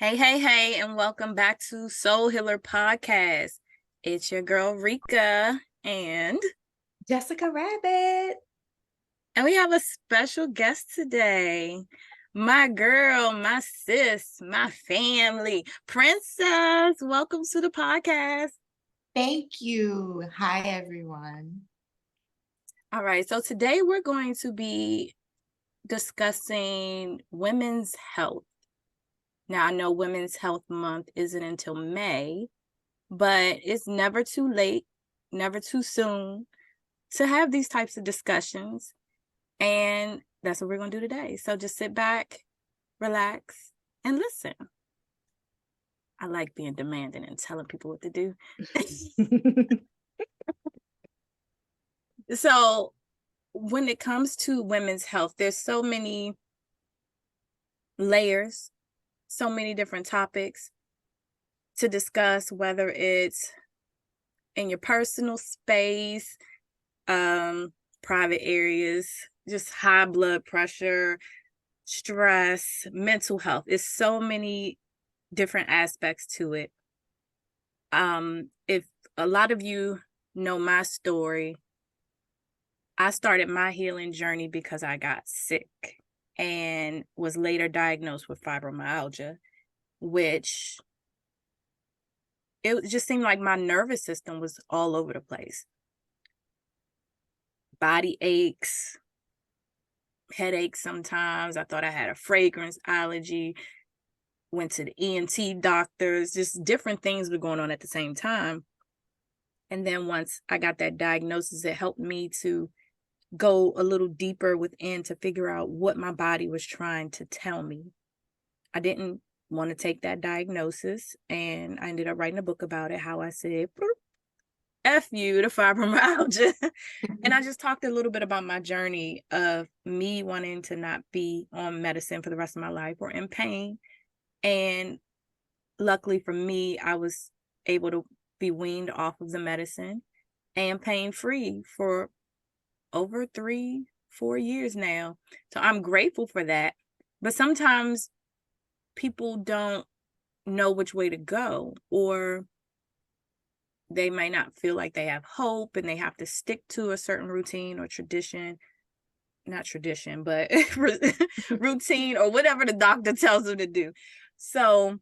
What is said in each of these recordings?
Hey, and welcome back to Soul Healer Podcast. It's your girl Reka and Jessica Rabbit. we have a special guest today. My girl, my sis, my family, Princess. Welcome to the podcast. Thank you. Hi, everyone. All right, so today we're going to be discussing women's health. Now, I know Women's Health Month isn't until May, but it's never too late, never too soon to have these types of discussions. And that's what we're going to do today. So just sit back, relax, and listen. I like being demanding and telling people what to do. So when it comes to women's health, there's so many layers, so many different topics to discuss, whether it's in your personal space, private areas, just high blood pressure, stress, mental health. It's so many different aspects to it. If a lot of you know my story, I started my healing journey because I got sick and was later diagnosed with fibromyalgia, which it just seemed like my nervous system was all over the place. Body aches, headaches sometimes. I thought I had a fragrance allergy. Went to the ENT doctors, just different things were going on at the same time. And then once I got that diagnosis, it helped me to go a little deeper within to figure out what my body was trying to tell me. I didn't want to take that diagnosis, and I ended up writing a book about it, how I said, F you to fibromyalgia. And I just talked a little bit about my journey of me wanting to not be on medicine for the rest of my life or in pain. And luckily for me, I was able to be weaned off of the medicine and pain-free for over 3-4 years now. So I'm grateful for that. But sometimes people don't know which way to go, or they may not feel like they have hope and they have to stick to a certain routine or tradition. Not tradition, but routine or whatever the doctor tells them to do. So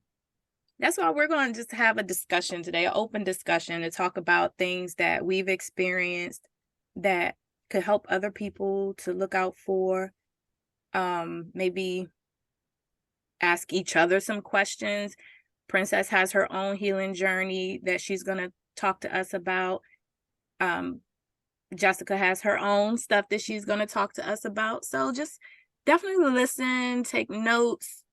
that's why we're going to just have a discussion today, an open discussion to talk about things that we've experienced that could help other people to look out for. Maybe ask each other some questions. Princess has her own healing journey that she's going to talk to us about. Jessica has her own stuff that she's going to talk to us about. So just definitely listen, take notes.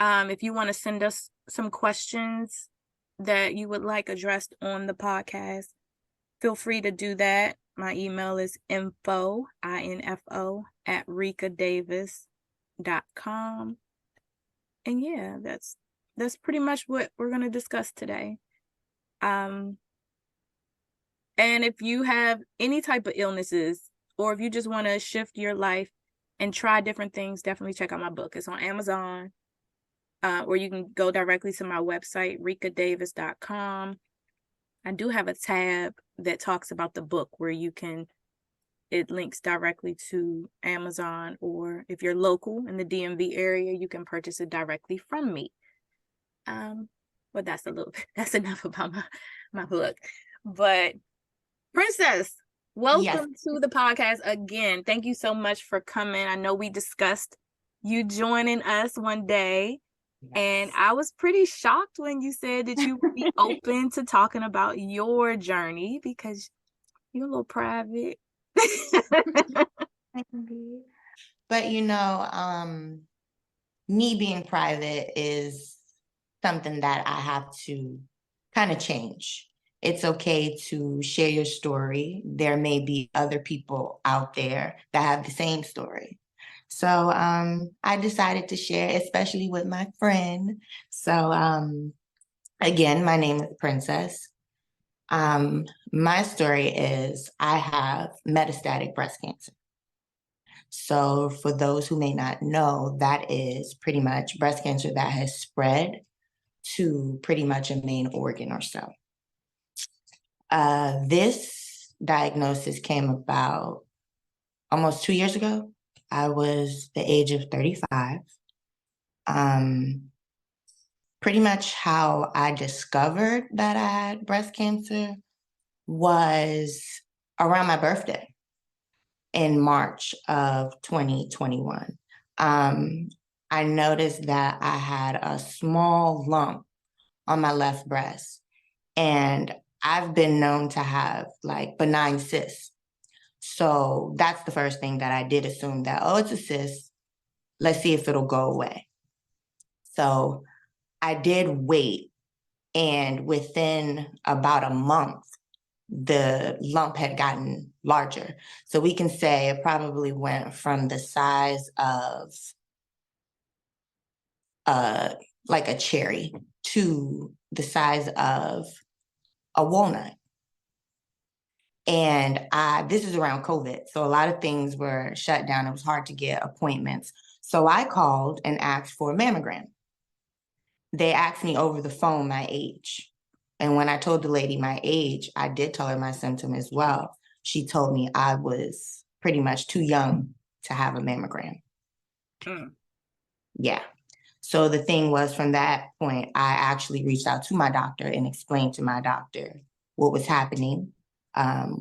If you want to send us some questions that you would like addressed on the podcast, feel free to do that. My email is info, at rekadavis.com. And yeah, that's pretty much what we're going to discuss today. And if you have any type of illnesses, or if you just want to shift your life and try different things, definitely check out my book. It's on Amazon, or you can go directly to my website, rekadavis.com. I do have a tab that talks about the book where it links directly to Amazon, or if you're local in the DMV area, you can purchase it directly from me. But that's enough about my book. But Princess, welcome to the podcast again. Thank you so much for coming. I know we discussed you joining us one day, and I was pretty shocked when you said that you would be open to talking about your journey because you're a little private. But me being private is something that I have to kind of change. It's okay to share your story. There may be other people out there that have the same story. So I decided to share, especially with my friend. So again, my name is Princess. My story is I have metastatic breast cancer. So for those who may not know, that is pretty much breast cancer that has spread to pretty much a main organ or so. This diagnosis came about almost 2 years ago. I was the age of 35. Pretty much how I discovered that I had breast cancer was around my birthday in March of 2021. I noticed that I had a small lump on my left breast, and I've been known to have like benign cysts. So that's the first thing that I did assume that, oh, it's a cyst. Let's see if it'll go away. So I did wait, and within about a month, the lump had gotten larger. So we can say it probably went from the size of like a cherry to the size of a walnut. And this is around COVID. So a lot of things were shut down. It was hard to get appointments. So I called and asked for a mammogram. They asked me over the phone my age. And when I told the lady my age, I did tell her my symptom as well. She told me I was pretty much too young to have a mammogram. Yeah. So the thing was, from that point, I actually reached out to my doctor and explained to my doctor what was happening.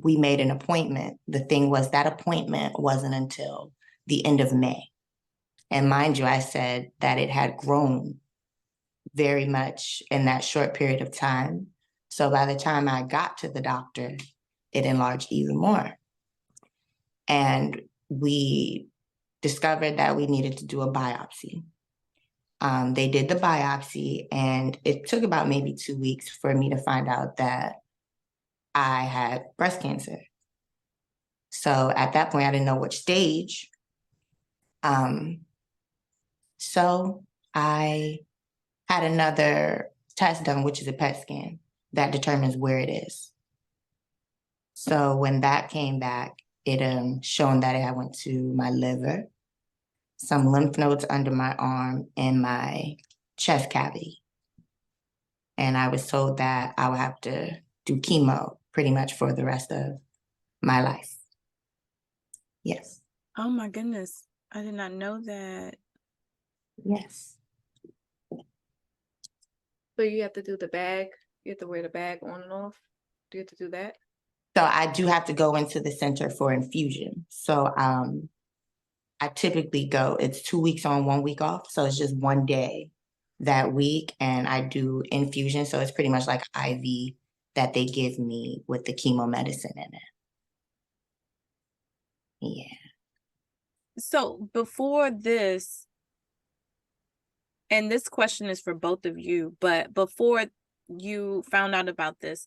We made an appointment. The thing was, that appointment wasn't until the end of May. And mind you, I said that it had grown very much in that short period of time. So by the time I got to the doctor, it enlarged even more. And we discovered that we needed to do a biopsy. They did the biopsy, and it took about maybe 2 weeks for me to find out that I had breast cancer. So at that point, I didn't know which stage. So I had another test done, which is a PET scan that determines where it is. So when that came back, it shown that I went to my liver, some lymph nodes under my arm, and my chest cavity. And I was told that I would have to do chemo pretty much for the rest of my life. Yes. Oh my goodness. I did not know that. Yes. So you have to do the bag. You have to wear the bag on and off. Do you have to do that? So I do have to go into the center for infusion. So I typically go, it's 2 weeks on, 1 week off. So it's just one day that week, and I do infusion. So it's pretty much like IV that they give me with the chemo medicine in it. Yeah. So before this, and this question is for both of you, but before you found out about this,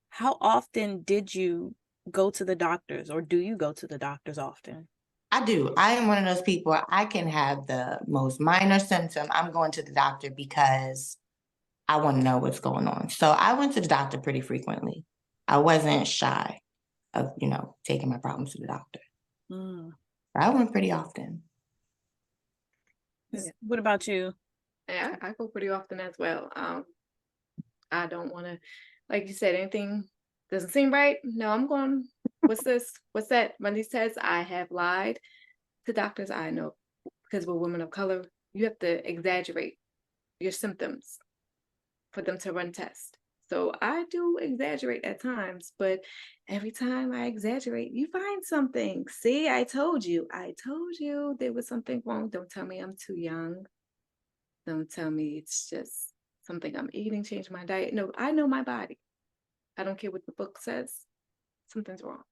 how often did you go to the doctors, or do you go to the doctors often? I do. I am one of those people, I can have the most minor symptom. I'm going to the doctor because I want to know what's going on. So I went to the doctor pretty frequently. I wasn't shy of, taking my problems to the doctor. I went pretty often. Yeah. What about you? Yeah, I go pretty often as well. I don't want to, like you said, anything doesn't seem right. No, I'm going, what's this? What's that? When he says I have lied to doctors, I know, because we're women of color, you have to exaggerate your symptoms for them to run tests. So I do exaggerate at times, but every time I exaggerate, you find something. See, I told you there was something wrong. Don't tell me I'm too young. Don't tell me it's just something I'm eating, change my diet. No, I know my body. I don't care what the book says. Something's wrong.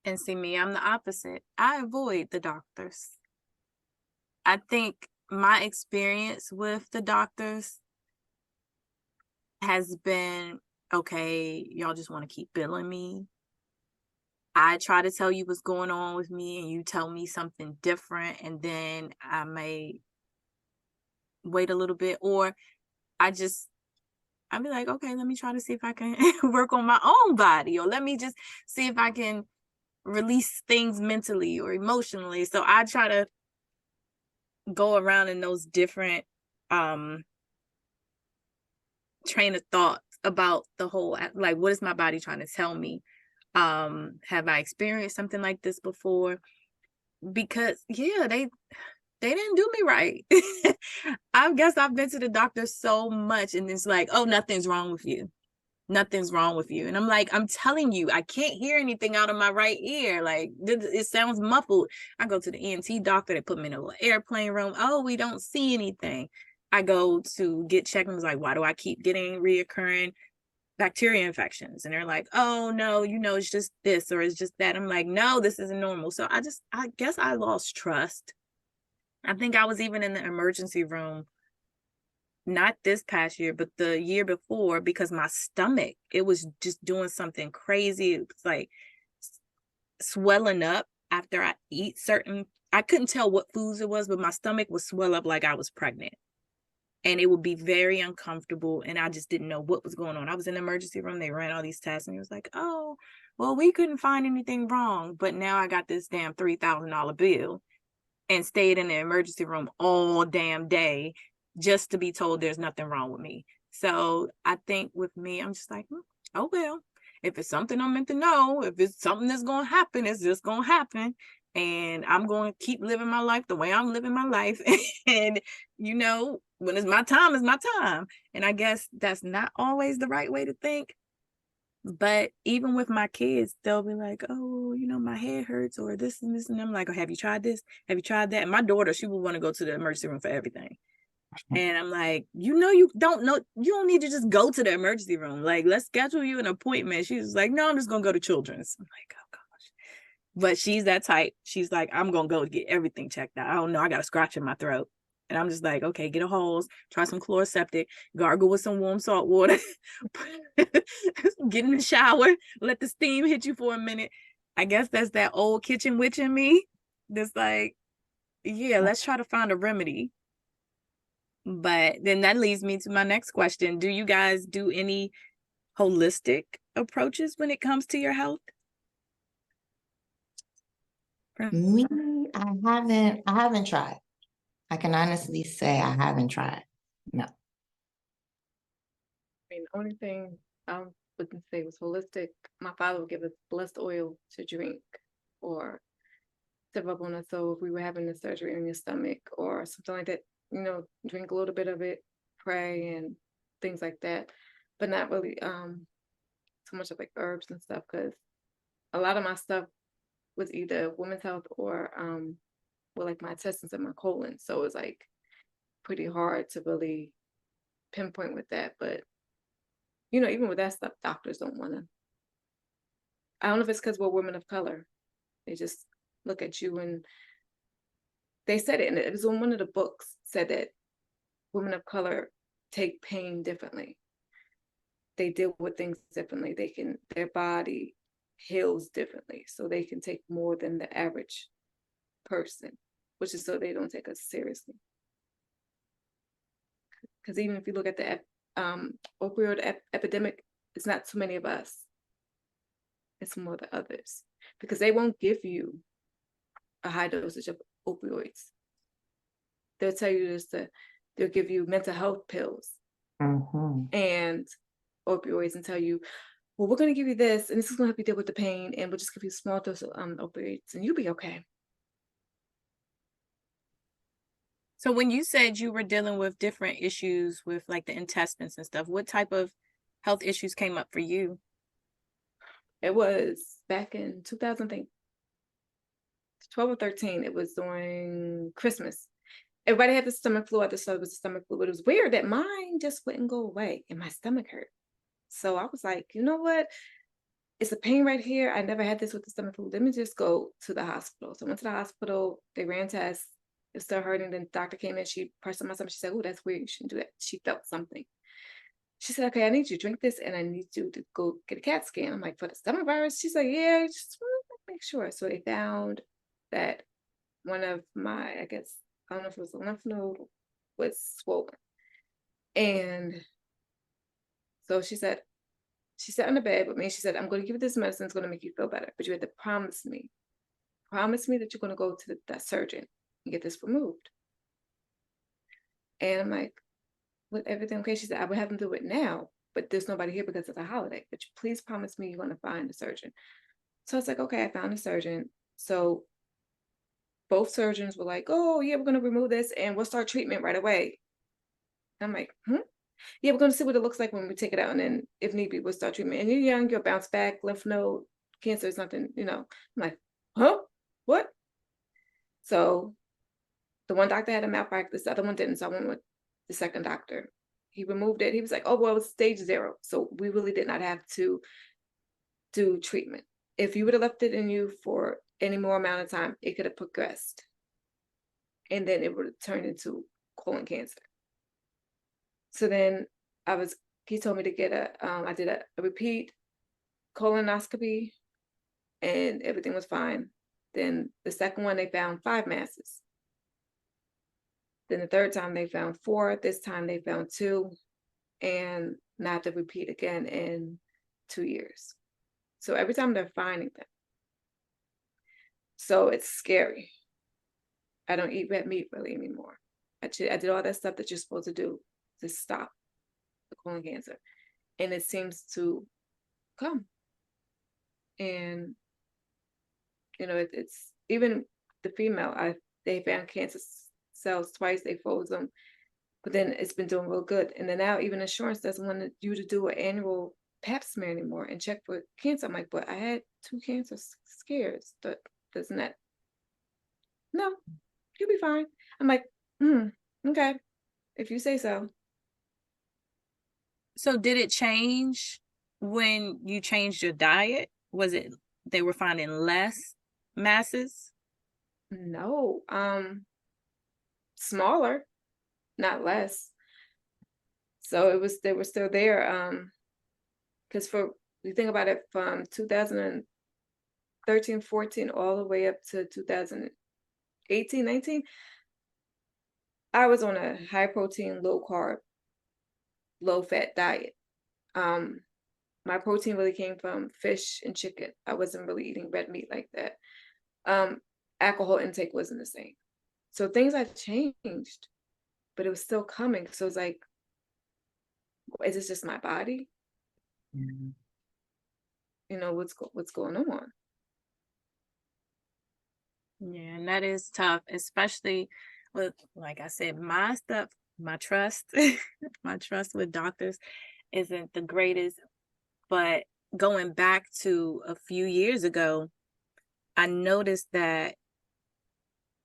And see me, I'm the opposite. I avoid the doctors. I think my experience with the doctors has been, okay, y'all just want to keep billing me. I try to tell you what's going on with me, and you tell me something different, and then I may wait a little bit, or I'd be like, okay, let me try to see if I can work on my own body, or let me just see if I can release things mentally or emotionally. So I try to go around in those different train of thought about the whole, like, what is my body trying to tell me? Have I experienced something like this before? Because yeah, they didn't do me right. I guess I've been to the doctor so much and it's like, oh, nothing's wrong with you. Nothing's wrong with you. And I'm like, I'm telling you, I can't hear anything out of my right ear. Like, it sounds muffled. I go to the ENT doctor, they put me in a little airplane room. Oh, we don't see anything. I go to get checked and was like, why do I keep getting reoccurring bacteria infections? And they're like, oh no, it's just this or it's just that. I'm like, no, this isn't normal. So I guess I lost trust. I think I was even in the emergency room, not this past year, but the year before, because my stomach, it was just doing something crazy. It was like swelling up after I eat I couldn't tell what foods it was, but my stomach would swell up like I was pregnant. And it would be very uncomfortable. And I just didn't know what was going on. I was in the emergency room. They ran all these tests and it was like, oh, well, we couldn't find anything wrong. But now I got this damn $3,000 bill and stayed in the emergency room all damn day just to be told there's nothing wrong with me. So I think with me, I'm just like, oh, well, if it's something I'm meant to know, if it's something that's going to happen, it's just going to happen. And I'm going to keep living my life the way I'm living my life. And, when it's my time, it's my time. And I guess that's not always the right way to think. But even with my kids, they'll be like, oh, my head hurts or this and this. And I'm like, oh, have you tried this? Have you tried that? And my daughter, she will want to go to the emergency room for everything. And I'm like, you don't know, you don't need to just go to the emergency room. Like, let's schedule you an appointment. She was like, no, I'm just going to go to Children's. I'm like, oh gosh. But she's that type. She's like, I'm going to go get everything checked out. I don't know. I got a scratch in my throat. And I'm just like, okay, get a hose, try some Chloraseptic, gargle with some warm salt water, get in the shower, let the steam hit you for a minute. I guess that's that old kitchen witch in me. That's like, yeah, let's try to find a remedy. But then that leads me to my next question. Do you guys do any holistic approaches when it comes to your health? Me, I haven't tried. I can honestly say I haven't tried. No. I mean, the only thing I would say was holistic. My father would give us blessed oil to drink or to rub on us. So if we were having a surgery on your stomach or something like that, drink a little bit of it, pray and things like that, but not really so much of like herbs and stuff, because a lot of my stuff was either women's health or with like my intestines and my colon. So it's like pretty hard to really pinpoint with that. But even with that stuff, doctors don't want to. I don't know if it's because we're women of color. They just look at you, and they said it, and it was in one of the books, said that women of color take pain differently. They deal with things differently. Their body heals differently, so they can take more than the average person, which is so they don't take us seriously. Because even if you look at the opioid epidemic, it's not too many of us. It's more the others, because they won't give you a high dosage of opioids. They'll tell you they'll give you mental health pills and opioids and tell you, well, we're going to give you this, and this is going to help you deal with the pain, and we'll just give you a small dose of opioids, and you'll be okay. So when you said you were dealing with different issues with like the intestines and stuff, what type of health issues came up for you? It was back in 2012 or 13. It was during Christmas. Everybody had the stomach flu. I just thought it was the stomach flu, but it was weird that mine just wouldn't go away and my stomach hurt. So I was like, you know what? It's a pain right here. I never had this with the stomach flu. Let me just go to the hospital. So I went to the hospital. They ran tests. It was still hurting. Then the doctor came in. She pressed on my stomach. She said, oh, that's weird. You shouldn't do that. She felt something. She said, okay, I need you to drink this and I need you to go get a CAT scan. I'm like, for the stomach virus? She's like, yeah, just make sure. So they found that one of my, I guess, I don't know if it was a lymph node, was swollen. And so she sat on the bed with me. She said, I'm going to give you this medicine. It's going to make you feel better. But you have to promise me that you're going to go to the surgeon and get this removed. And I'm like, with everything okay? She said, I would have them do it now, but there's nobody here because it's a holiday. But you please promise me you're going to find a surgeon. So I was like, okay, I found a surgeon. So both surgeons were like, oh, yeah, we're going to remove this and we'll start treatment right away. I'm like, yeah, we're going to see what it looks like when we take it out. And then if need be, we'll start treatment. And you're young, you'll bounce back, lymph node, cancer is nothing, you know. I'm like, huh? What? So the one doctor had a malpractice, the other one didn't. So I went with the second doctor. He removed it. He was like, oh, well, it's stage 0. So we really did not have to do treatment. If you would have left it in you for any more amount of time, it could have progressed. And then it would have turned into colon cancer. So then he told me to get I did a repeat colonoscopy and everything was fine. Then the second one, they found 5 masses. Then the third time they found 4. This time they found 2, and not to repeat again in 2 years. So every time they're finding them. So it's scary. I don't eat red meat really anymore. I did all that stuff that you're supposed to do to stop the colon cancer. And it seems to come. And, you know, it's even the female, they found cancer cells twice, they froze them, but then it's been doing real good. And then now even insurance doesn't want you to do an annual pap smear anymore and check for cancer. I'm like, but I had 2 cancer scares. Doesn't that? No, you'll be fine. I'm like, okay, if you say so. So did it change when you changed your diet? Was it they were finding less masses? No, smaller, not less. So they were still there. Because you think about it, from 2013, 14, all the way up to 2018, 19, I was on a high protein, low carb, low fat diet. My protein really came from fish and chicken. I wasn't really eating red meat like that. Alcohol intake wasn't the same. So things had changed, but it was still coming. So it's like, is this just my body? Mm-hmm. You know, what's going on? Yeah, and that is tough, especially with, like I said, my stuff, my trust, my trust with doctors isn't the greatest. But going back to a few years ago, I noticed that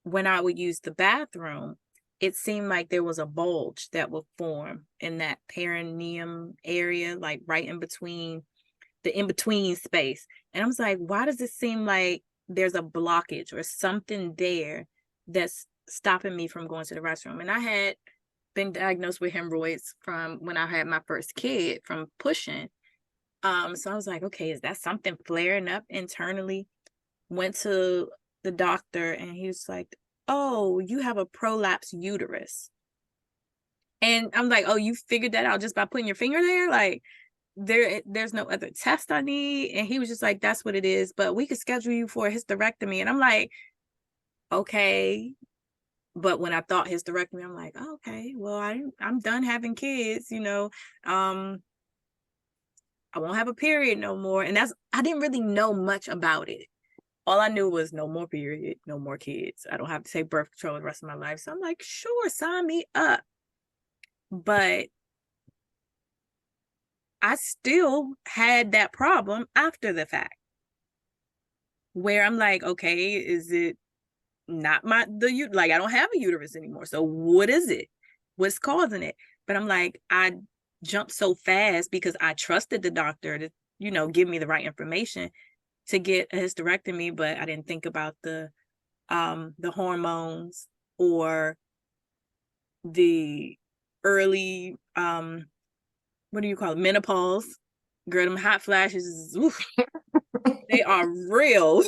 when I would use the bathroom, it seemed like there was a bulge that would form in that perineum area, like right in between the in-between space. And I was like, why does it seem like there's a blockage or something there that's stopping me from going to the restroom? And I had been diagnosed with hemorrhoids from when I had my first kid from pushing. So I was like, okay, is that something flaring up internally? Went to the doctor and he was like, oh, you have a prolapsed uterus. And I'm like, oh, you figured that out just by putting your finger there? Like, there's no other test I need. And he was just like, that's what it is, but we could schedule you for a hysterectomy. And I'm like, okay. But when I thought hysterectomy, I'm like, okay, well, I'm done having kids, you know. I won't have a period no more. And I didn't really know much about it. All I knew was no more period, no more kids. I don't have to take birth control the rest of my life. So I'm like, sure, sign me up. But I still had that problem after the fact, where I'm like, okay, is it not like I don't have a uterus anymore. So what is it? What's causing it? But I'm like, I jumped so fast because I trusted the doctor to, give me the right information to get a hysterectomy, but I didn't think about the hormones or the early what do you call it, menopause. Girl, them hot flashes, oof, they are real.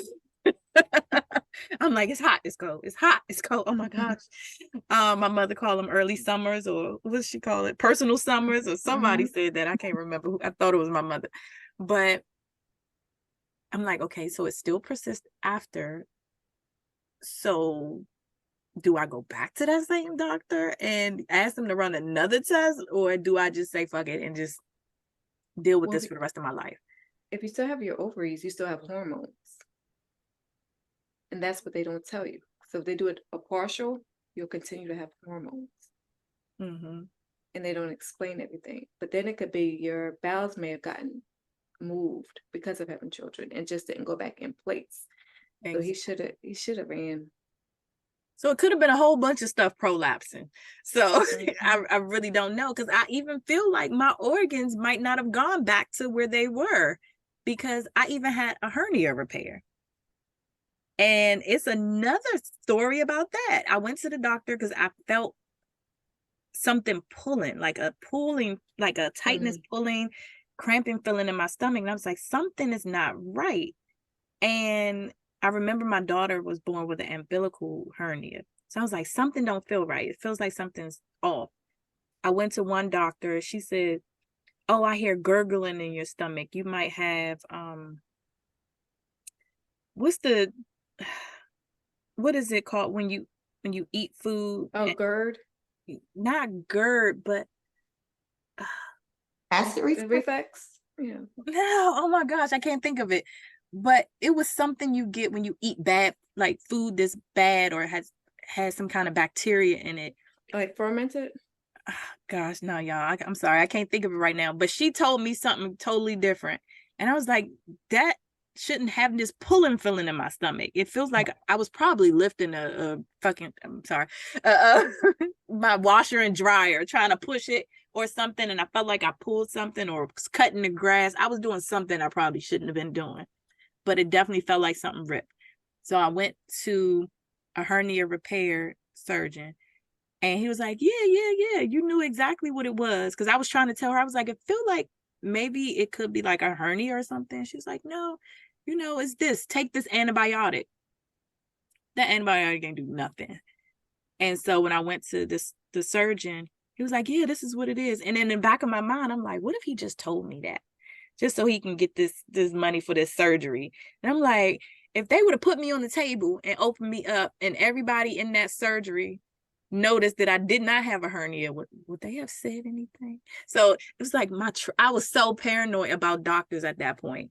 I'm like, it's hot, it's cold, it's hot, it's cold. Oh my gosh. My mother called them early summers, or what does she call it, personal summers, or somebody said that. I can't remember who. I thought it was my mother. But I'm like, okay, so it still persists after. So do I go back to that same doctor and ask them to run another test, or do I just say fuck it and just deal with Well, this for the rest of my life? if you still have your ovaries, you still have hormones. And that's what they don't tell you. So if they do it a partial, you'll continue to have hormones. Mm-hmm. And they don't explain everything. But then it could be your bowels may have gotten moved because of having children and just didn't go back in place. So he should have ran. So it could have been a whole bunch of stuff prolapsing. So Mhm. I really don't know, because I even feel like my organs might not have gone back to where they were, because I even had a hernia repair. And it's another story about that. I went to the doctor because I felt something pulling, like a tightness Mhm. pulling, cramping feeling in my stomach. And I was like, something is not right. And I remember my daughter was born with an umbilical hernia. So I was like, something don't feel right. It feels like something's off. I went to one doctor. She said, oh, I hear gurgling in your stomach. You might have, what's the, what is it called when you eat food? Oh, GERD, Not GERD, but Acid the reflux. reflex. Yeah. no, oh my gosh, I can't think of it. But it was something you get when you eat bad, like food that's bad or has some kind of bacteria in it. Like fermented. Gosh, no, y'all. I'm sorry, I can't think of it right now. But she told me something totally different, and I was like, that shouldn't have this pulling feeling in my stomach. It feels like I was probably lifting a fucking. I'm sorry, my washer and dryer, trying to push it or something, and I felt like I pulled something or was cutting the grass. I was doing something I probably shouldn't have been doing, but it definitely felt like something ripped. So I went to a hernia repair surgeon, and he was like, yeah, you knew exactly what it was. Because I was trying to tell her, I was like, it feel like maybe it could be like a hernia or something. She's like, no, it's this. Take this antibiotic. That antibiotic ain't do nothing. And so when I went to the surgeon, he was like, yeah, this is what it is. And in the back of my mind, I'm like, what if he just told me that? Just so he can get this money for this surgery. And I'm like, if they would have put me on the table and opened me up and everybody in that surgery noticed that I did not have a hernia, would they have said anything? So it was like I was so paranoid about doctors at that point.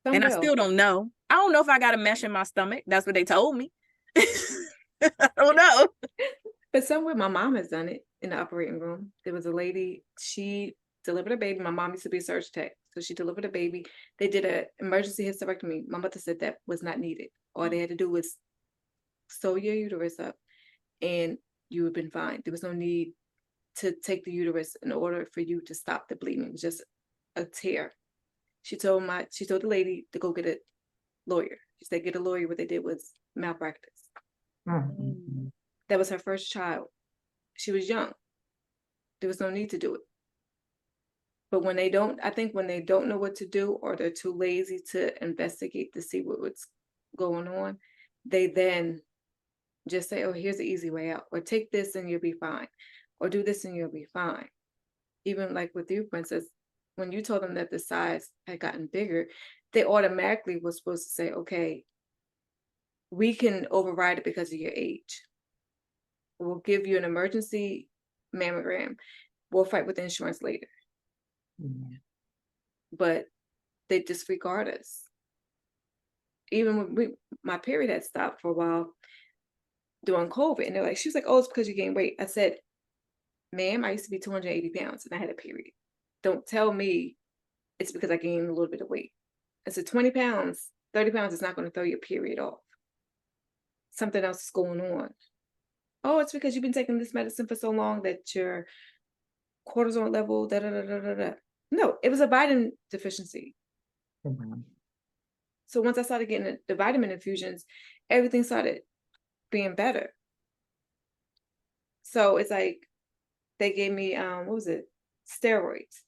Some And I will. still don't know. I don't know if I got a mesh in my stomach. That's what they told me. I don't know. But somewhere my mom has done it in the operating room. There was a lady, she delivered a baby. My mom used to be a surge tech. So she delivered a baby. They did an emergency hysterectomy. My mother said that was not needed. All they had to do was sew your uterus up and you would have been fine. There was no need to take the uterus in order for you to stop the bleeding. It was just a tear. She told the lady to go get a lawyer. She said, get a lawyer. What they did was malpractice. Mhm. That was her first child. She was young. There was no need to do it. But I think when they don't know what to do or they're too lazy to investigate to see what's going on, they then just say, oh, here's the easy way out, or take this and you'll be fine, or do this and you'll be fine. Even like with you, Princess, when you told them that the size had gotten bigger, they automatically was supposed to say, okay, we can override it because of your age. We'll give you an emergency mammogram. We'll fight with insurance later. Yeah. But they disregard us. Even when my period had stopped for a while during COVID, and they're like, she was like, oh, it's because you gained weight. I said, ma'am, I used to be 280 pounds and I had a period. Don't tell me it's because I gained a little bit of weight. I said, 20 pounds, 30 pounds is not going to throw your period off. Something else is going on. Oh, it's because you've been taking this medicine for so long that your cortisol level, da da da da da da. No, it was a vitamin deficiency. Mhm. So once I started getting the vitamin infusions, everything started being better. So it's like they gave me what was it? Steroids.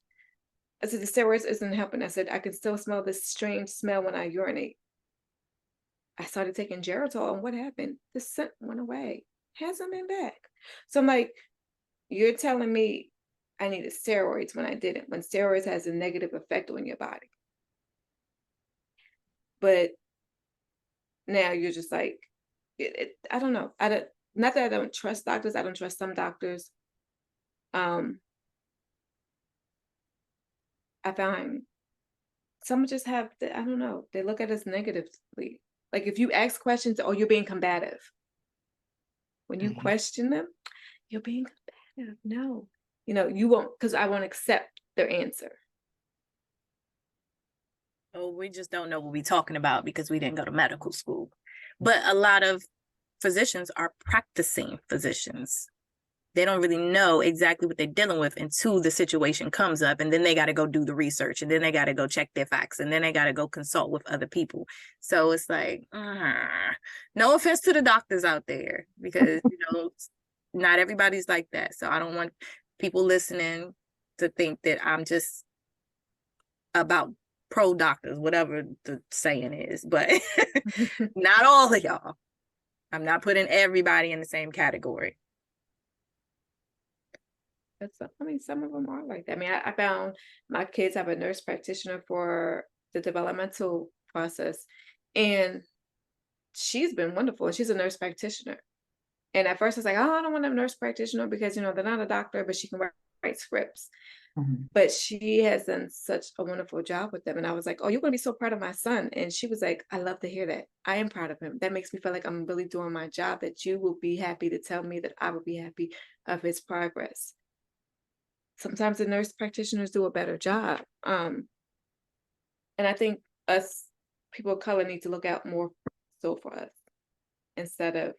I said the steroids isn't helping. I said I can still smell this strange smell when I urinate. I started taking Geritol, and what happened? The scent went away. Hasn't been back. So I'm like, you're telling me I needed steroids when I didn't, when steroids has a negative effect on your body. But now you're just like, I don't know. not that I don't trust doctors, I don't trust some doctors. Um, I find some just have the, I don't know, they look at us negatively. Like if you ask questions, oh, you're being combative. When you Right. question them, you're being combative. No, you won't, because I won't accept their answer. Oh, we just don't know what we're talking about because we didn't go to medical school. But a lot of physicians are practicing physicians. They don't really know exactly what they're dealing with until the situation comes up. And then they got to go do the research, and then they got to go check their facts, and then they got to go consult with other people. So it's like, no offense to the doctors out there, because, not everybody's like that. So I don't want people listening to think that I'm just about pro doctors, whatever the saying is, but not all of y'all. I'm not putting everybody in the same category. I mean, some of them are like that. I mean, I found my kids have a nurse practitioner for the developmental process, and she's been wonderful. She's a nurse practitioner. And at first I was like, oh, I don't want a nurse practitioner because, they're not a doctor, but she can write scripts. Mhm. But she has done such a wonderful job with them. And I was like, oh, you're going to be so proud of my son. And she was like, I love to hear that. I am proud of him. That makes me feel like I'm really doing my job, that you will be happy to tell me that I will be happy of his progress. Sometimes the nurse practitioners do a better job. And I think us people of color need to look out more so for us instead of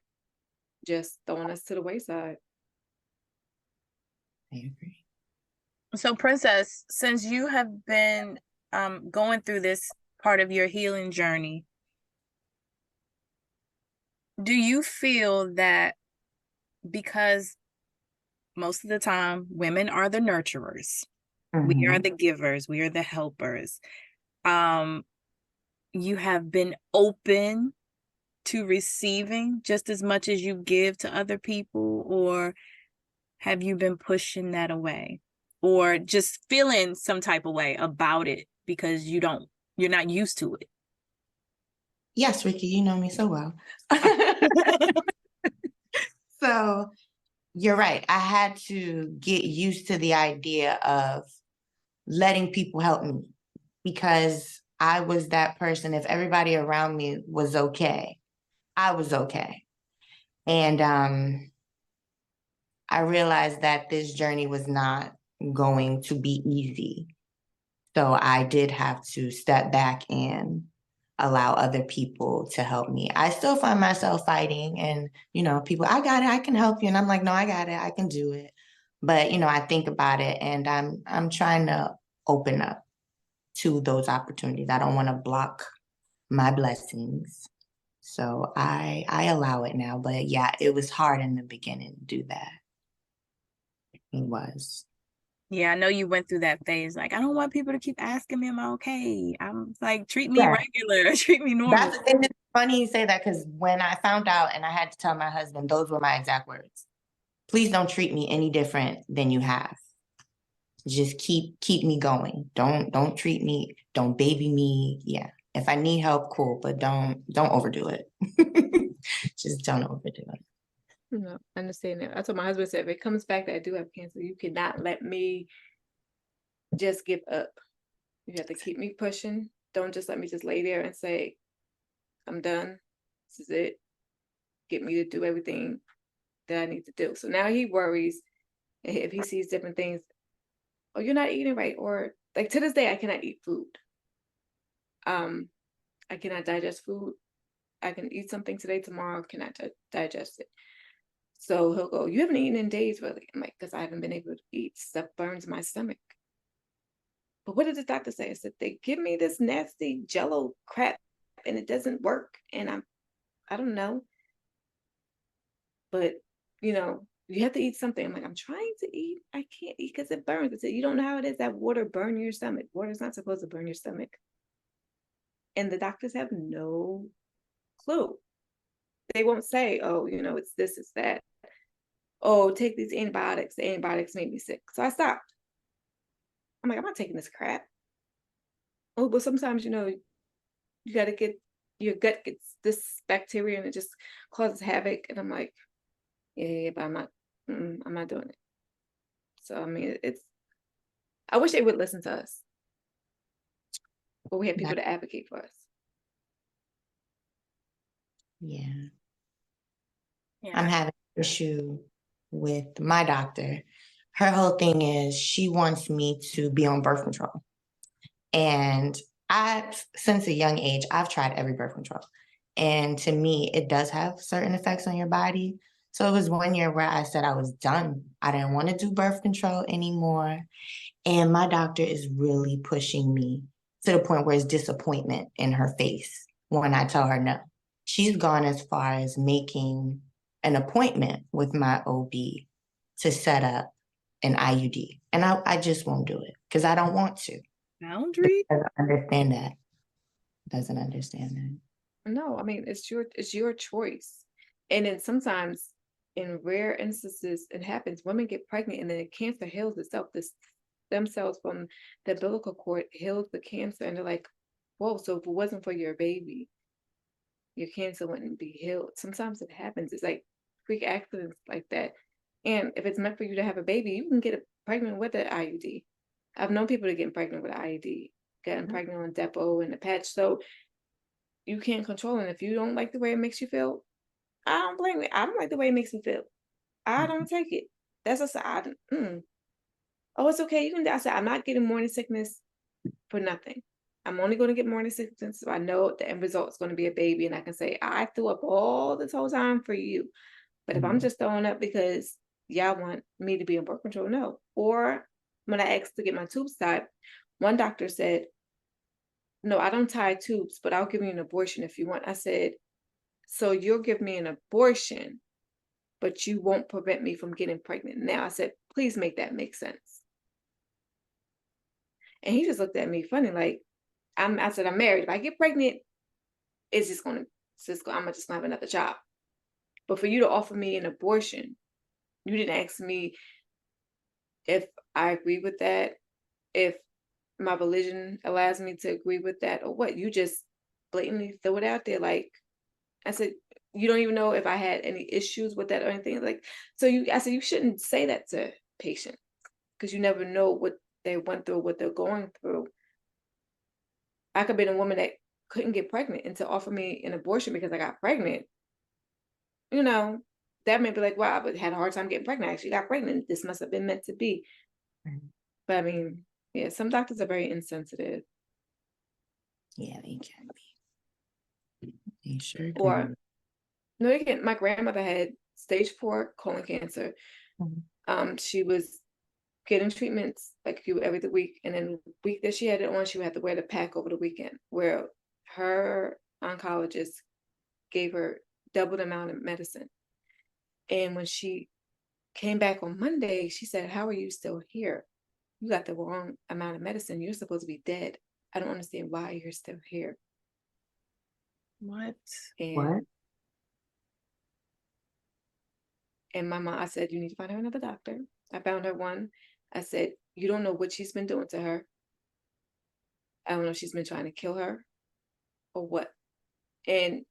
just throwing us to the wayside. I agree. So, Princess, since you have been going through this part of your healing journey, do you feel that because most of the time women are the nurturers, we are Mhm. the givers, we are the helpers, you have been open to receiving just as much as you give to other people, or have you been pushing that away, or just feeling some type of way about it because you're not used to it? Yes, Ricky, you know me so well. So you're right. I had to get used to the idea of letting people help me, because I was that person. If everybody around me was okay, I was okay. And I realized that this journey was not going to be easy. So I did have to step back and allow other people to help me. I still find myself fighting, and, people, I got it, I can help you. And I'm like, no, I got it, I can do it. But, I think about it, and I'm trying to open up to those opportunities. I don't want to block my blessings. So I allow it now. But yeah, it was hard in the beginning to do that. It was. Yeah, I know you went through that phase. Like, I don't want people to keep asking me, am I okay? I'm like, treat me Yeah. regular, treat me normal. And it's funny you say that, because when I found out and I had to tell my husband, those were my exact words. Please don't treat me any different than you have. Just keep me going. Don't treat me, don't baby me. Yeah. If I need help, cool, but don't overdo it. Just don't overdo it. No, I understand that. I told my husband, said, if it comes back that I do have cancer, you cannot let me just give up. You have to keep me pushing. Don't just let me just lay there and say, I'm done. This is it. Get me to do everything that I need to do. So now he worries if he sees different things. Oh, you're not eating right. Or like to this day, I cannot eat food. I cannot digest food. I can eat something today, tomorrow, cannot digest it. So he'll go, you haven't eaten in days, really? I'm like, because I haven't been able to eat. Stuff burns my stomach. But what did the doctor say? I said, they give me this nasty jello crap and it doesn't work. And I don't know. But, you have to eat something. I'm like, I'm trying to eat. I can't eat because it burns. I said, you don't know how it is that water burn your stomach. Water's not supposed to burn your stomach. And the doctors have no clue. They won't say, oh, it's this, it's that. Oh, take these antibiotics. The antibiotics made me sick. So I stopped. I'm like, I'm not taking this crap. Oh, but sometimes, you got to get, your gut gets this bacteria and it just causes havoc. And I'm like, Yeah, but I'm not doing it. So I mean, I wish they would listen to us, but we have people That, to advocate for us. yeah. I'm Yeah. having an issue with my doctor. Her whole thing is she wants me to be on birth control. And since a young age, I've tried every birth control. And to me, it does have certain effects on your body. So it was one year where I said I was done. I didn't want to do birth control anymore. And my doctor is really pushing me to the point where it's disappointment in her face when I tell her no. She's gone as far as making an appointment with my OB to set up an IUD. And I just won't do it because I don't want to. Boundary? Doesn't understand that. Doesn't understand that. No, I mean, it's your choice. And then sometimes in rare instances, it happens, women get pregnant and then the cancer heals itself. This stem cells from the umbilical cord heals the cancer. And they're like, whoa, so if it wasn't for your baby, your cancer wouldn't be healed. Sometimes it happens. It's like freak accidents like that. And if it's meant for you to have a baby, you can get pregnant with an IUD. I've known people to get pregnant with an IUD, getting pregnant on Depo and the patch. So you can't control it. If you don't like the way it makes you feel, I don't blame it. I don't like the way it makes me feel. I don't take it. That's a side. Oh, it's okay. You can. I said I'm not getting morning sickness for nothing. I'm only going to get morning sickness if I know the end result is going to be a baby, and I can say I threw up all this whole time for you. But if I'm just throwing up because y'all want me to be in birth control, no. Or when I asked to get my tubes tied, one doctor said, "No, I don't tie tubes, but I'll give you an abortion if you want." I said, "So you'll give me an abortion, but you won't prevent me from getting pregnant now?" I said, "Please make that make sense." And he just looked at me funny, like, I said, "I'm married. If I get pregnant, it's just gonna, I'm just gonna have another child. But for you to offer me an abortion, you didn't ask me if I agree with that, if my religion allows me to agree with that, or what. You just blatantly throw it out there." Like, I said, "You don't even know if I had any issues with that or anything." Like, I said, "You shouldn't say that to patients because you never know what they went through, what they're going through." I could have been a woman that couldn't get pregnant, and to offer me an abortion because I got pregnant, you know, that may be like, wow, but had a hard time getting pregnant. I actually got pregnant. This must have been meant to be. But I mean, yeah, some doctors are very insensitive. Yeah, they can be. They sure Or, can. no, they can. My grandmother had stage 4 colon cancer. She was getting treatments like every week, and then the week that she had it on, she would have to wear the pack over the weekend, where her oncologist gave her double the amount of medicine. And when she came back on Monday, she said, "How are you still here? You got the wrong amount of medicine. You're supposed to be dead. I don't understand why you're still here." What? What? And my mom, I said, "You need to find her another doctor." I found her one. I said, "You don't know what she's been doing to her. I don't know if she's been trying to kill her or what." And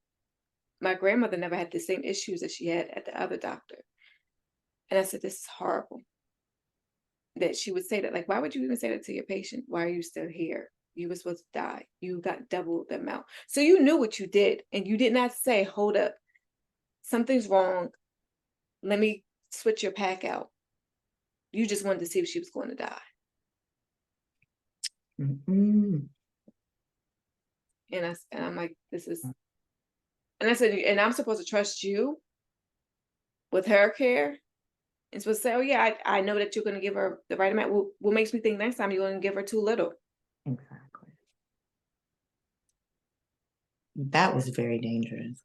my grandmother never had the same issues that she had at the other doctor. And I said, "This is horrible." That she would say that, like, why would you even say that to your patient? Why are you still here? You were supposed to die. You got double the amount. So you knew what you did, and you did not say, "Hold up, something's wrong. Let me switch your pack out." You just wanted to see if she was going to die. Mm-mm. And I'm like, this is, and I said, "And I'm supposed to trust you with her care?" And supposed to say, "Oh yeah, I know that you're going to give her the right amount." What makes me think next time you're going to give her too little? Exactly. That was very dangerous.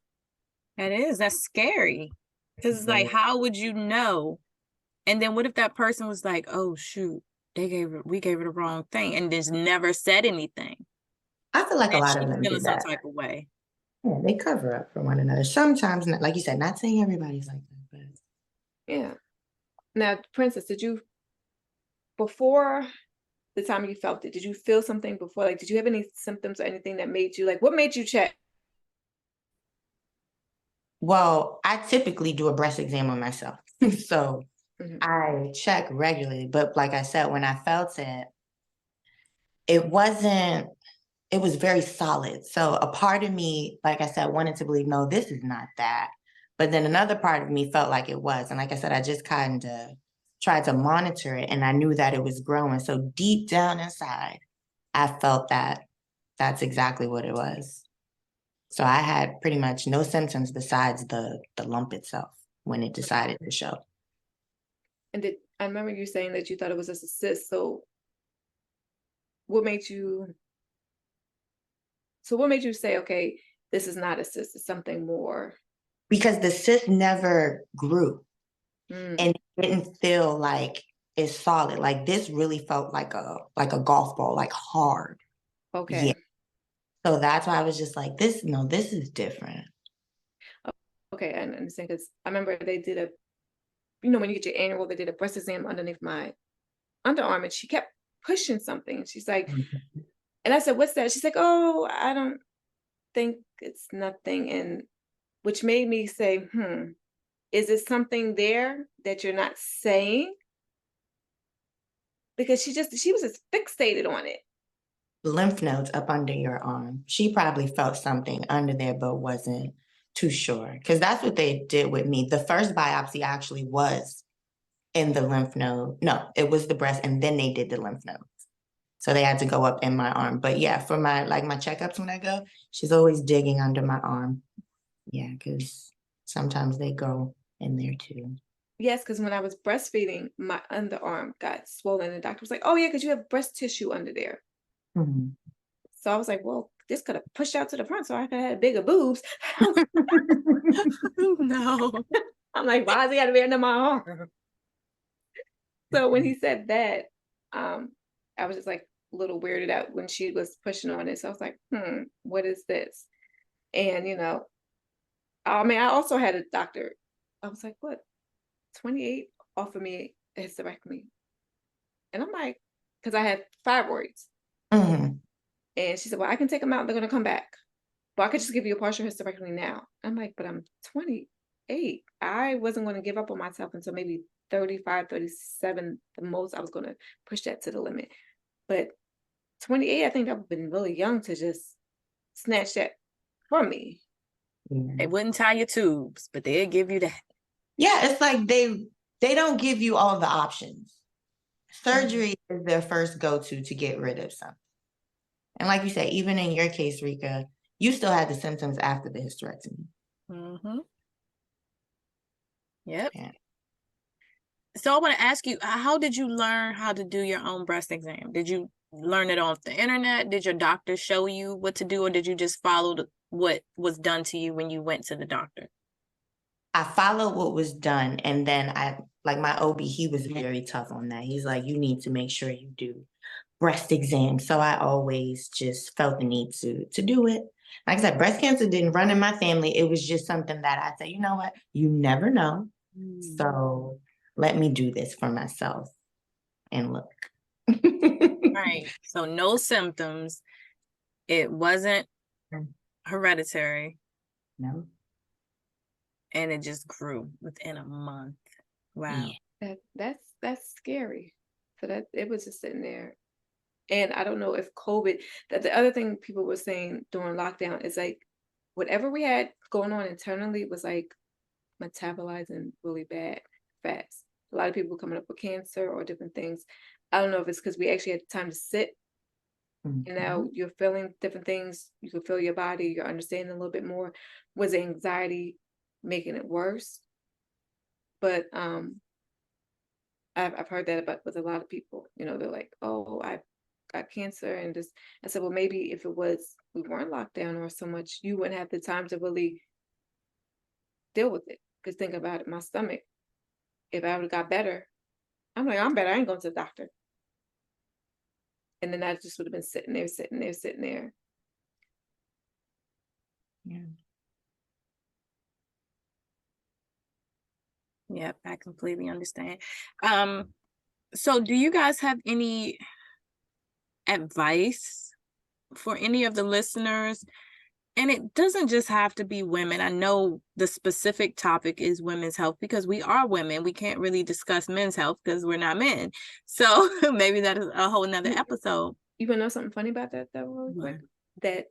That's scary. Because it's like, Very. how would you know? And then what if that person was like, oh shoot, we gave her the wrong thing and just never said anything. I feel like a And lot of she's them do feeling some that. type of way. Yeah, they cover up for one another. Sometimes, not, like you said, not saying everybody's like that, but Yeah. Now, Princess, before the time you felt it, did you feel something before? Like, did you have any symptoms or anything that made you, like, what made you check? Well, I typically do a breast exam on myself. So Mhm. I check regularly. But like I said, when I felt it, it wasn't, it was very solid. So a part of me, like I said, wanted to believe, no, this is not that. But then another part of me felt like it was. And like I said, I just kind of tried to monitor it and I knew that it was growing. So deep down inside, I felt that that's exactly what it was. So I had pretty much no symptoms besides the lump itself when it decided to show. And I remember you saying that you thought it was just a cyst. So what made you say, okay, this is not a cyst, it's something more? Because the cyst never grew Mm, and it didn't feel like it's solid. Like this really felt like a golf ball, like hard. Yeah. okay. So that's why I was just like, this, no, this is different. Okay, I understand, because I remember they did a, when you get your annual, they did a breast exam underneath my underarm, and she kept pushing something. She's like, Mhm. and I said, "What's that?" She's like, "Oh, I don't think it's nothing." And which made me say, is it something there that you're not saying? Because she was just fixated on it. Lymph nodes up under your arm. She probably felt something under there, but wasn't too sure. Because that's what they did with me. The first biopsy actually was in the lymph node. No, it was the breast, and then they did the lymph nodes. So they had to go up in my arm. But yeah, for my my checkups when I go, she's always digging under my arm. Yeah, because sometimes they go in there too. Yes, because when I was breastfeeding, my underarm got swollen. The doctor was like, "Oh yeah, because you have breast tissue under there." Mhm. So I was like, "Well, this could have pushed out to the front, so I could have had bigger boobs." No. I'm like, "Why is he got to be under my arm?" So when he said that, um, I was just like a little weirded out when she was pushing on it. So I was like, what is this? And I mean, I also had a doctor. I was like, what? 28 offered me a hysterectomy. And I'm like, because I had fibroids. Mhm. And she said, well, I can take them out. They're going to come back. But I could just give you a partial hysterectomy now. I'm like, but I'm 28. I wasn't going to give up on myself until maybe 35, 37. The most I was going to push that to the limit. But 28, I think I've been really young to just snatch that from me. Yeah. They wouldn't tie your tubes, but they'd give you that. Yeah, it's like they don't give you all the options. Mhm. Surgery is their first go-to to get rid of something. And like you said, even in your case, Reka, you still had the symptoms after the hysterectomy. Mm-hmm. Yep. Yeah. So I want to ask you, how did you learn how to do your own breast exam? Did you learn it off the internet? Did your doctor show you what to do, or did you just follow what was done to you when you went to the doctor? I followed what was done, and then I like my OB, he was very tough on that. He's like, you need to make sure you do breast exams. So I always just felt the need to do it. Like I said, breast cancer didn't run in my family. It was just something that I said, you know what? You never know. So let me do this for myself and look. Right. So no symptoms. It wasn't hereditary, No. and it just grew within a month. Wow. Yeah. That's scary. So that it was just sitting there. And I don't know if COVID, that the other thing people were saying during lockdown is like whatever we had going on internally was like metabolizing really bad fast. A lot of people coming up with cancer or different things. I don't know if it's because we actually had time to sit and now Mhm. you're feeling different things. You can feel your body, you're understanding a little bit more. Was the anxiety making it worse? But I've heard that about with a lot of people. They're like, "Oh, I got cancer," and just I said, "Well, maybe if it was we weren't locked down or so much, you wouldn't have the time to really deal with it." Because think about it, my stomach. If I would have got better, I'm like, I'm better. I ain't going to the doctor, and then I just would have been sitting there, sitting there, sitting there. Yeah. Yep, I completely understand. So do you guys have any advice for any of the listeners And it doesn't just have to be women. I know the specific topic is women's health because we are women. We can't really discuss men's health because we're not men. So maybe that is a whole nother episode. You wanna know something funny about that though, really What? quick? That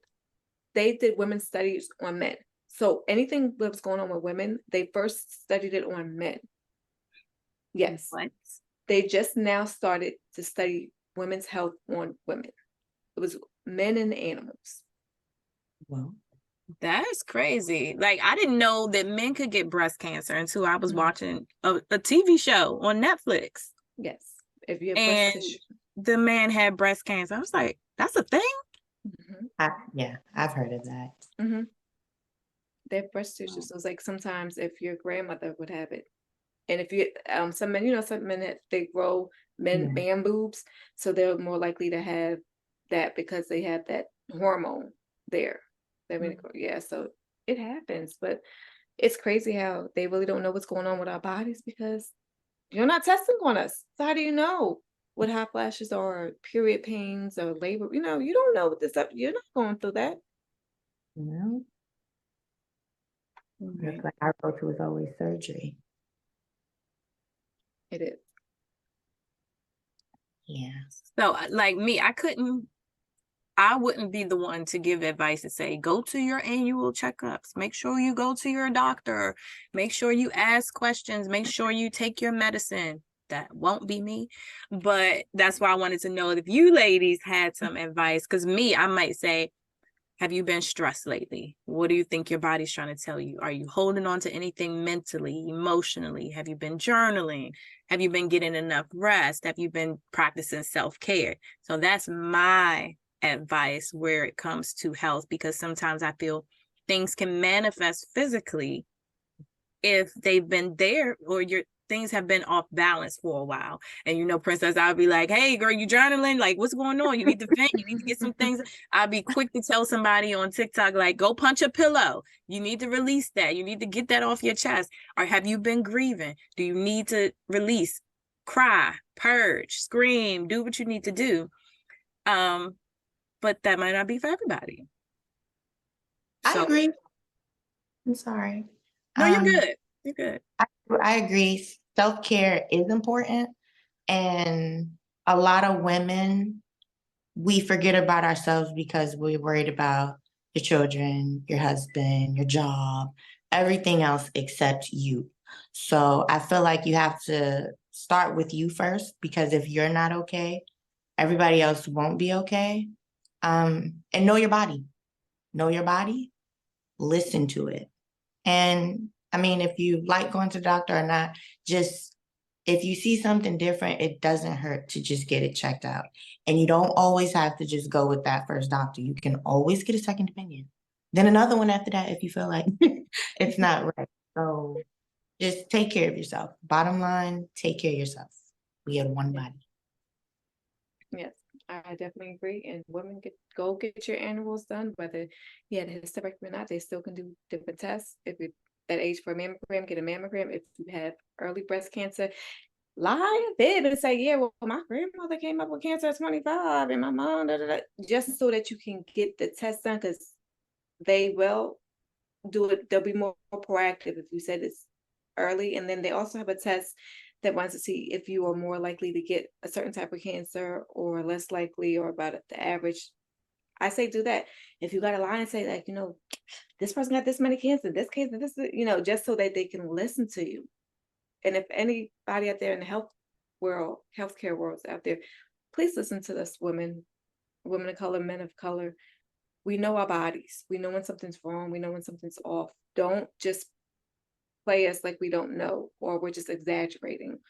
they did women's studies on men. So anything that was going on with women, they first studied it on men. Yes. What? They just now started to study women's health on women. It was men and animals. Well, That's crazy. Like, I didn't know that men could get breast cancer until I was watching a TV show on Netflix. Yes. If you have And breast tissue. the man had breast cancer. I was like, that's a thing? yeah, I've heard of that. They have breast tissue. So it's like sometimes if your grandmother would have it. And if you some men, some men that they grow man boobs, so they're more likely to have that because they have that hormone there. Yeah, so it happens, but it's crazy how they really don't know what's going on with our bodies because you're not testing on us. So how do you know what hot flashes are, period pains, or labor? You don't know what this stuff. You're not going through that. No, looks like our go-to is always surgery. It is. Yeah. So, like me, I wouldn't be the one to give advice to say, go to your annual checkups. Make sure you go to your doctor. Make sure you ask questions. Make sure you take your medicine. That won't be me. But that's why I wanted to know if you ladies had some advice. Because me, I might say, have you been stressed lately? What do you think your body's trying to tell you? Are you holding on to anything mentally, emotionally? Have you been journaling? Have you been getting enough rest? Have you been practicing self-care? So that's my advice where it comes to health, because sometimes I feel things can manifest physically if they've been there or your things have been off balance for a while. And Princess, I'll be like, hey girl, you journaling? Like, what's going on? You need to vent, you need to get some things. I'll be quick to tell somebody on TikTok, like, go punch a pillow. You need to release that. You need to get that off your chest. Or have you been grieving? Do you need to release, cry, purge, scream, do what you need to do? But that might not be for everybody. I agree. I'm sorry. No, you're good. You're good. I agree. Self-care is important. And a lot of women, we forget about ourselves because we're worried about your children, your husband, your job, everything else except you. So I feel like you have to start with you first, because if you're not okay, everybody else won't be okay. And know your body. Know your body, listen to it. And I mean, if you like going to the doctor or not, just if you see something different, it doesn't hurt to just get it checked out. And you don't always have to just go with that first doctor. You can always get a second opinion. Then another one after that if you feel like it's not right. So just take care of yourself. Bottom line, take care of yourself. We have one body. Yes, I definitely agree. And women go get your annuals done, whether you had a hysterectomy or not. They still can do different tests. If you're that age for a mammogram, get a mammogram. If you have early breast cancer, lie in bed and say, yeah, well, my grandmother came up with cancer at 25 and my mom, just so that you can get the test done, because they will do it. They'll be more proactive if you said it's early. And then they also have a test that wants to see if you are more likely to get a certain type of cancer or less likely, or about the average. I say do that. If you got a lie and say, like, this person got this many cancer, this cancer, this, just so that they can listen to you. And if anybody out there in the healthcare world out there, please listen to us, women of color, men of color. We know our bodies. We know when something's wrong. We know when something's off. Don't just play us like we don't know, or we're just exaggerating.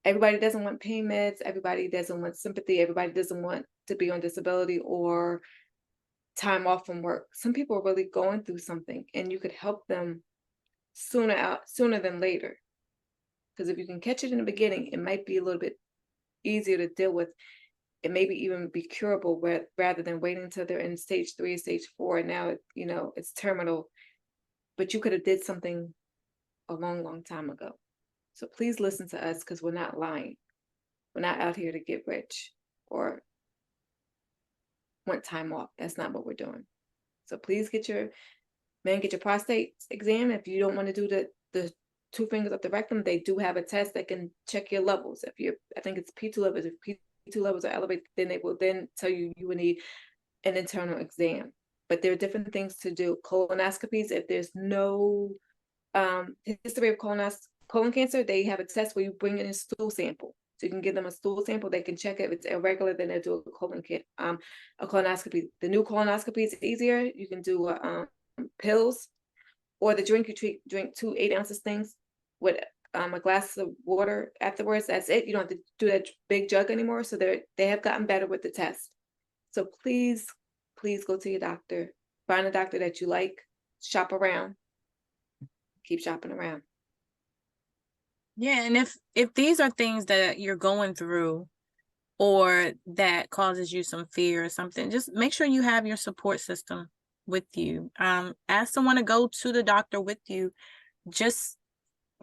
Everybody doesn't want pain meds. Everybody doesn't want sympathy. Everybody doesn't want to be on disability or time off from work. Some people are really going through something, and you could help them sooner than later. Because if you can catch it in the beginning, it might be a little bit easier to deal with. It maybe even be curable, rather than waiting until they're in stage 3, stage 4, and now it's terminal. But you could have did something a long time ago. So please listen to us, because we're not lying. We're not out here to get rich or want time off. That's not what we're doing. So please get your prostate exam. If you don't want to do the 2 fingers up the rectum, they do have a test that can check your levels. I think it's P2 levels. If P2 levels are elevated, then they will then tell you you will need an internal exam. But there are different things to do. Colonoscopies, if there's no history of colon cancer, they have a test where you bring in a stool sample. So you can give them a stool sample. They can check it. If it's irregular, then they'll do a colonoscopy. The new colonoscopy is easier. You can do pills, or the drink. You drink 2 8-ounce things with a glass of water afterwards. That's it. You don't have to do that big jug anymore. So they have gotten better with the test. So please go to your doctor. Find a doctor that you like. Shop around. Keep shopping around. Yeah, and if these are things that you're going through or that causes you some fear or something, just make sure you have your support system with you. Ask someone to go to the doctor with you, just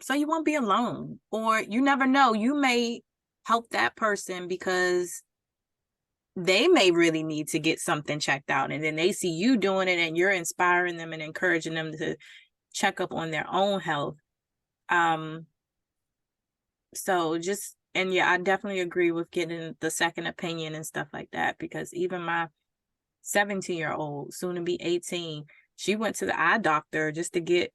so you won't be alone. Or you never know, you may help that person because they may really need to get something checked out, and then they see you doing it and you're inspiring them and encouraging them to check up on their own health. So just, and yeah, I definitely agree with getting the second opinion and stuff like that, because even my 17-year-old, soon to be 18, she went to the eye doctor just to get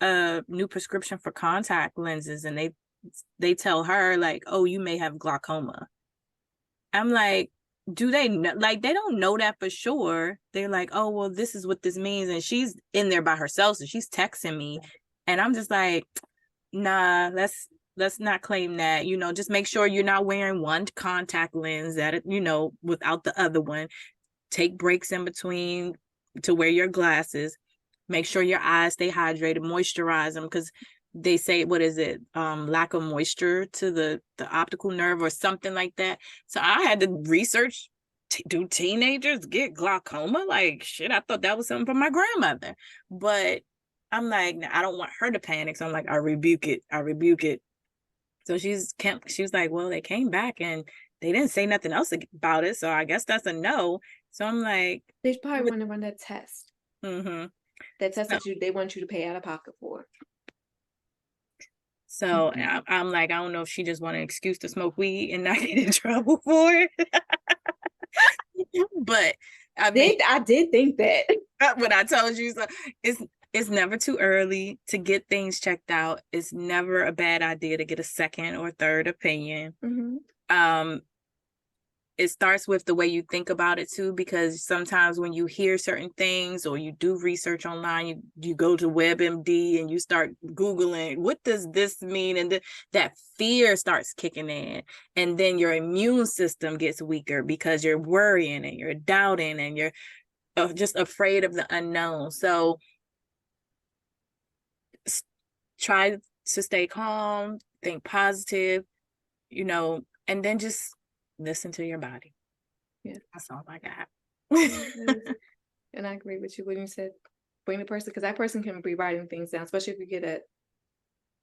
a new prescription for contact lenses, and they tell her like, oh, you may have glaucoma. I'm like, do they know? Like, they don't know that for sure. They're like, oh, well, this is what this means, and she's in there by herself, so she's texting me, and I'm just like, nah, let's not claim that. Just make sure you're not wearing one contact lens that without the other one. Take breaks in between to wear your glasses. Make sure your eyes stay hydrated, moisturize them, because they say, what is it, lack of moisture to the optical nerve or something like that. So I had to research, do teenagers get glaucoma? Like, shit, I thought that was something for my grandmother. But I'm like, I don't want her to panic, so I'm like, I rebuke it. So she was like, well, they came back and they didn't say nothing else about it, so I guess that's a no. So I'm like, they probably want to run that test. Mm-hmm. That test that they want you to pay out of pocket for. So I'm like, I don't know if she just want an excuse to smoke weed and not get in trouble for it. But I did think that when I told you, so it's never too early to get things checked out. It's never a bad idea to get a second or third opinion. Mm-hmm. It starts with the way you think about it too, because sometimes when you hear certain things or you do research online, you go to WebMD and you start Googling, what does this mean? And that fear starts kicking in, and then your immune system gets weaker because you're worrying and you're doubting and you're just afraid of the unknown. So try to stay calm, think positive, and then just listen to your body. Yeah, that's all I got. And I agree with you when you said bring the person, because that person can be writing things down, especially if you get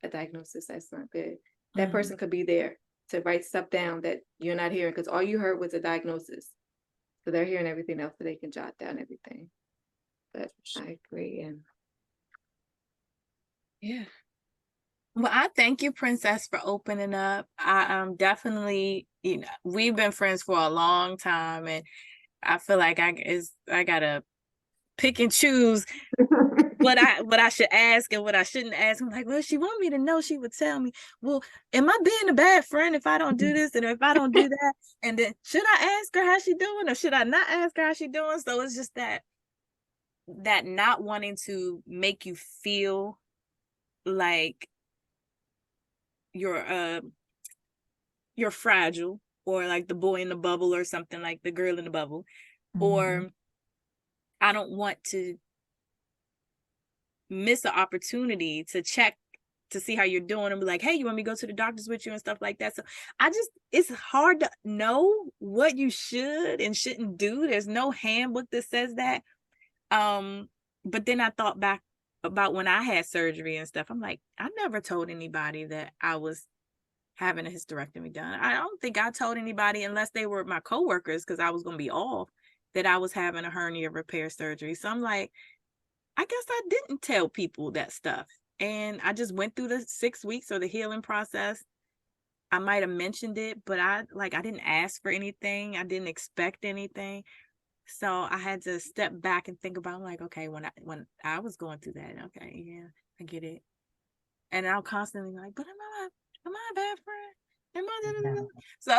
a diagnosis that's not good. That person could be there to write stuff down that you're not hearing, because all you heard was a diagnosis. So they're hearing everything else, so they can jot down everything. But I agree. And yeah. Well, I thank you, Princess, for opening up. I definitely, we've been friends for a long time, and I feel like I gotta pick and choose what I should ask and what I shouldn't ask. I'm like, well, if she want me to know, she would tell me. Well, am I being a bad friend if I don't do this and if I don't do that? And then should I ask her how she doing, or should I not ask her how she doing? So it's just that not wanting to make you feel like you're fragile, or like the boy in the bubble or something, like the girl in the bubble. Or I don't want to miss an opportunity to check to see how you're doing and be like, hey, you want me to go to the doctors with you and stuff like that. So it's hard to know what you should and shouldn't do. There's no handbook that says that. But then I thought back about when I had surgery and stuff. I'm like, I never told anybody that I was having a hysterectomy done. I don't think I told anybody unless they were my coworkers, because I was going to be off. that I was having a hernia repair surgery. So I'm like, I guess I didn't tell people that stuff. And I just went through the 6 weeks or the healing process. I might have mentioned it, but I didn't ask for anything. I didn't expect anything. So I had to step back and think about, like, okay, when I was going through that, okay, yeah, I get it. And I'm constantly like, but am I a bad friend? Am I? No, So,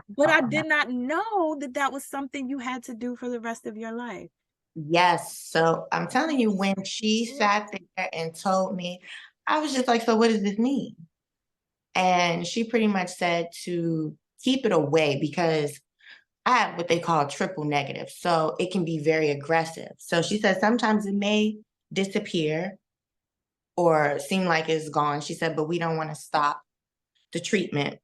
but I did not know that that was something you had to do for the rest of your life. yes. So I'm telling you, when she sat there and told me, I was just like, so what does this mean? And she pretty much said to keep it away because I have what they call triple negative. So it can be very aggressive. So she said sometimes it may disappear or seem like it's gone. She said, but we don't want to stop the treatment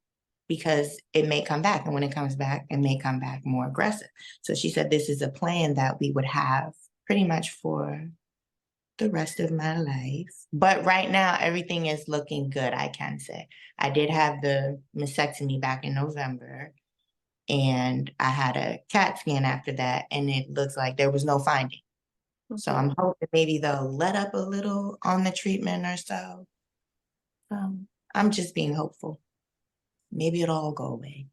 because it may come back. And when it comes back, it may come back more aggressive. So she said, this is a plan that we would have pretty much for the rest of my life. But right now, everything is looking good, I can say. I did have the mastectomy back in November, and I had a CAT scan after that, and it looks like there was no finding. So I'm hoping maybe they'll let up a little on the treatment or so. I'm just being hopeful. Maybe it'll all go away.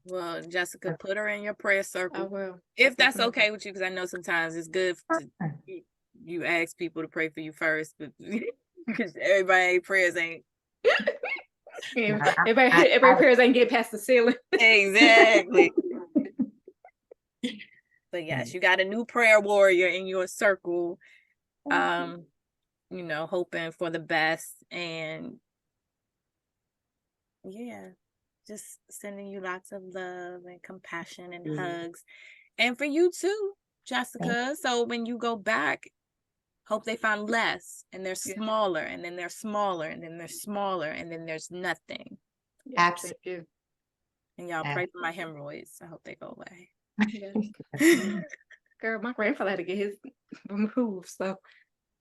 Well, Jessica, put her in your prayer I circle. will. If that's okay with you, because I know sometimes it's good to you ask people to pray for you first, but because everybody prayers ain't Everybody prayers ain't get past the ceiling. exactly. But yes, you got a new prayer warrior in your circle. Hoping for the best, and yeah, just sending you lots of love and compassion and hugs. And for you too, Jessica. So when you go back, hope they found less, and they're smaller, and then they're smaller, and then they're smaller, and then there's nothing. Absolutely. Thank you. And y'all pray for my hemorrhoids. I hope they go away. Yes. Girl, my grandfather had to get his removed, so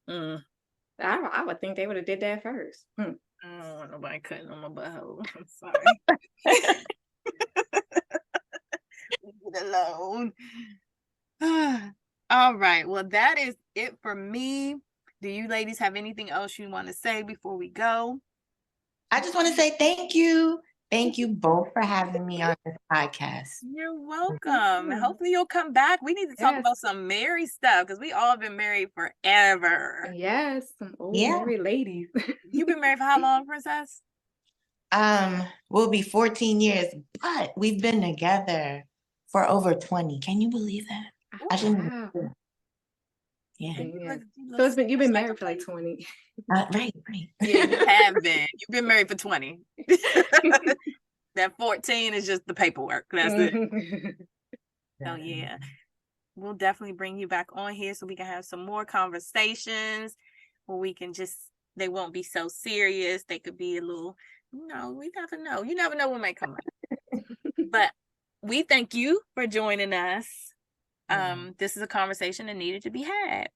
I would think they would have did that first. I don't want nobody cutting on my butthole. I'm sorry. Leave it alone. All right. Well, that is it for me. Do you ladies have anything else you want to say before we go? I just want to say thank you. Thank you both for having me on this podcast. You're welcome. Hopefully you'll come back. We need to talk about some married stuff because we all been married forever. Yes, some old married ladies. You've been married for how long, Princess? We'll be 14 years, but we've been together for over 20. Can you believe that? I shouldn't Wow. Yeah. So you've been married for like 20. Right. Yeah, you have been. You've been married for 20. That 14 is just the paperwork. That's it. So yeah, we'll definitely bring you back on here so we can have some more conversations where we can they won't be so serious. They could be a little, we never know. You never know what might come up. But we thank you for joining us. This is a conversation that needed to be had.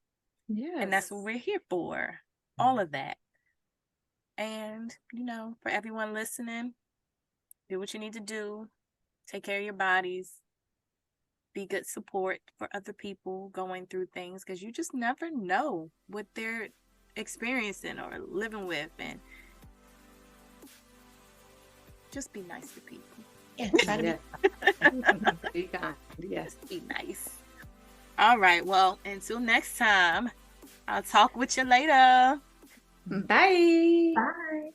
Yes. And that's what we're here for. All of that. And, for everyone listening, do what you need to do. Take care of your bodies. Be good support for other people going through things, because you just never know what they're experiencing or living with. And just be nice to people. Yeah, try to be kind. Yes, be nice. All right. Well, until next time, I'll talk with you later. Bye. Bye.